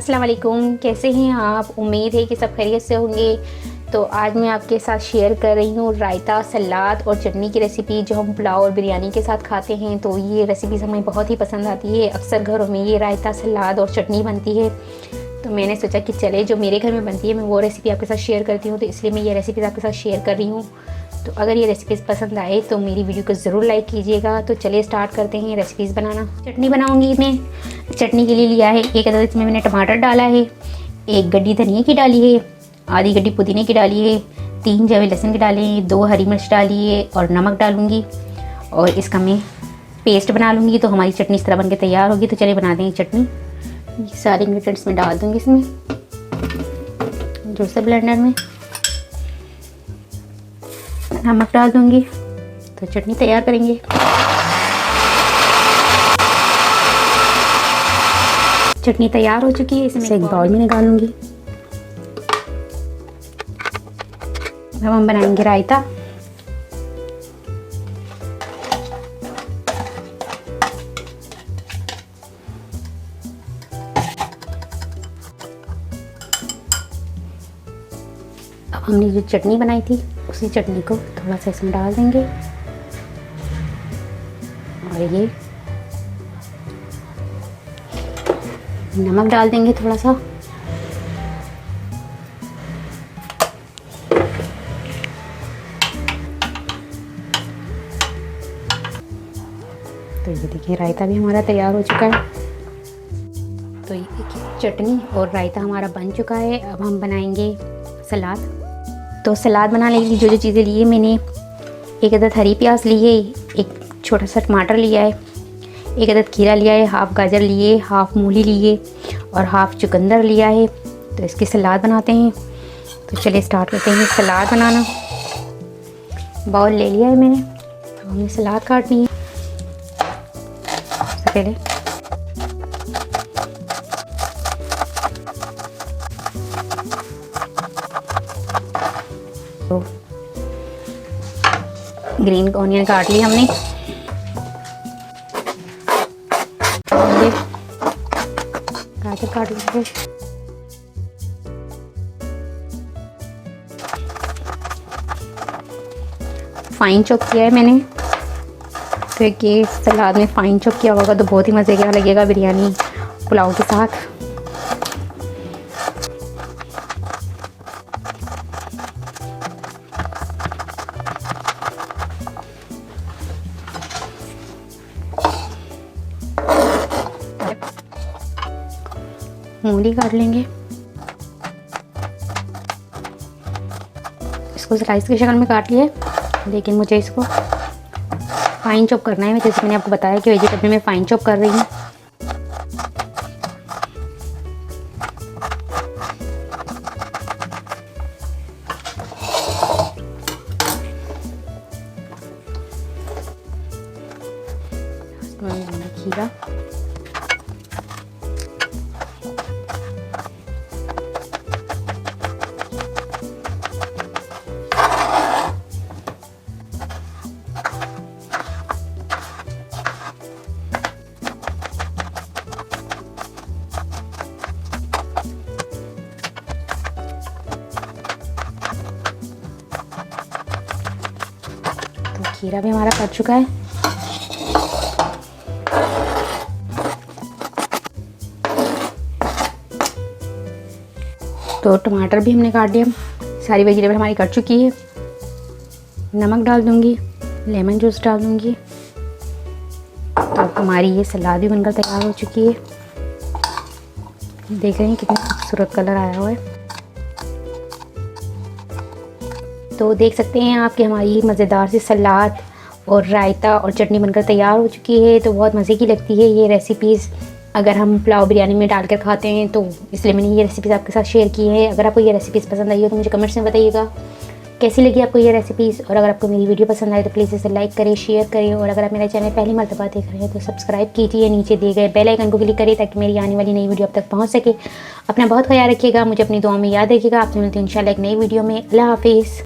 अस्सलाम वालेकुम, कैसे हैं आप। उम्मीद है कि सब खैरियत से होंगे। तो आज मैं आपके साथ शेयर कर रही हूँ रायता, सलाद और चटनी की रेसिपी, जो हम पुलाव और बिरयानी के साथ खाते हैं। तो ये रेसिपीज़ हमें बहुत ही पसंद आती है। अक्सर घरों में ये रायता, सलाद और चटनी बनती है। तो मैंने सोचा कि चले जो मेरे घर में बनती है मैं वो रेसिपी आपके साथ शेयर करती हूँ। तो इसलिए मैं ये रेसिपीज़ आपके साथ शेयर कर रही हूँ। तो अगर ये रेसिपीज़ पसंद आए तो मेरी वीडियो को ज़रूर लाइक कीजिएगा। तो चलिए स्टार्ट करते हैं रेसिपीज़ बनाना। चटनी बनाऊंगी मैं। चटनी के लिए लिया है 1 अदद, इसमें मैंने टमाटर डाला है, 1 गड्डी धनिया की डाली है, आधी गड्डी पुदीने की डाली है, 3 जवे लहसुन की डाली है, 2 हरी मिर्च डाली है और नमक डालूँगी। और इसका मैं पेस्ट बना लूँगी तो हमारी चटनी इस तरह बन के तैयार होगी। तो चलिए बना देंगे चटनी। ये सारे इंग्रेडिएंट्स मैं डाल दूँगी इसमें जूसर ब्लेंडर में। नमक डाल दूँगी तो चटनी तैयार करेंगे। चटनी तैयार हो चुकी है, इसमें एक बाउल में निकाल लूँगी। अब हम बनाएंगे रायता। अब हमने जो चटनी बनाई थी उसी चटनी को थोड़ा सा इसमें डाल देंगे और ये नमक डाल देंगे थोड़ा सा। तो ये देखिए रायता भी हमारा तैयार हो चुका है। तो ये देखिए चटनी और रायता हमारा बन चुका है। अब हम बनाएंगे सलाद। तो सलाद बनाने के लिए जो जो चीज़ें ली है मैंने, 1 अदद हरी प्याज ली है, 1 छोटा सा टमाटर लिया है, 1 अदद खीरा लिया है, हाफ गाजर लिए, हाफ मूली लिए और हाफ चुकंदर लिया है। तो इसकी सलाद बनाते हैं। तो चलिए स्टार्ट करते हैं सलाद बनाना। बाउल ले लिया है मैंने। अब हमें सलाद काटनी है। सबसे पहले तो ग्रीन ऑनियन काट ली हमने। गाजर काट लीजिए। फाइन चॉप किया है मैंने। तो ये सलाद में फाइन चॉप किया होगा तो बहुत ही मज़े का लगेगा बिरयानी पुलाव के साथ। मूली काट लेंगे। इसको स्लाइस की शक्ल में काट लिया है, लेकिन मुझे इसको फाइन चॉप करना है। जैसे मैंने आपको बताया कि वेजिटेबल में फाइन चॉप कर रही हूँ। खीरा, खीरा भी हमारा कट चुका है। तो टमाटर भी हमने काट दिया। सारी वेजिटेबल हमारी कट चुकी है। नमक डाल दूंगी, लेमन जूस डाल दूंगी। तो हमारी ये सलाद भी बनकर तैयार हो चुकी है। देख रहे हैं कितना खूबसूरत कलर आया हुआ है। तो देख सकते हैं आप कि हमारी मज़ेदार सी सलाद और रायता और चटनी बनकर तैयार हो चुकी है। तो बहुत मज़े की लगती है ये रेसिपीज़ अगर हम पुलाव बिरयानी में डालकर खाते हैं। तो इसलिए मैंने ये रेसिपीज़ आपके साथ शेयर की है। अगर आपको ये रेसिपीज़ पसंद आई हो तो मुझे कमेंट्स में बताइएगा कैसी लगी आपको ये रेसिपीज़। और अगर आपको मेरी वीडियो पसंद आए तो प्लीज़ इसे लाइक करें, शेयर करें। और अगर आप मेरा चैनल पहली मर्तबा देख रहे हैं तो सब्सक्राइब कीजिए, नीचे दिए गए बेल आइकन को क्लिक करें ताकि मेरी आने वाली नई वीडियो आप तक पहुँच सके। अपना बहुत ख्याल रखिएगा, मुझे अपनी दुआ में याद रखिएगा। आपसे मिलते हैं इंशाल्लाह एक नई वीडियो में। अल्लाह हाफिज़।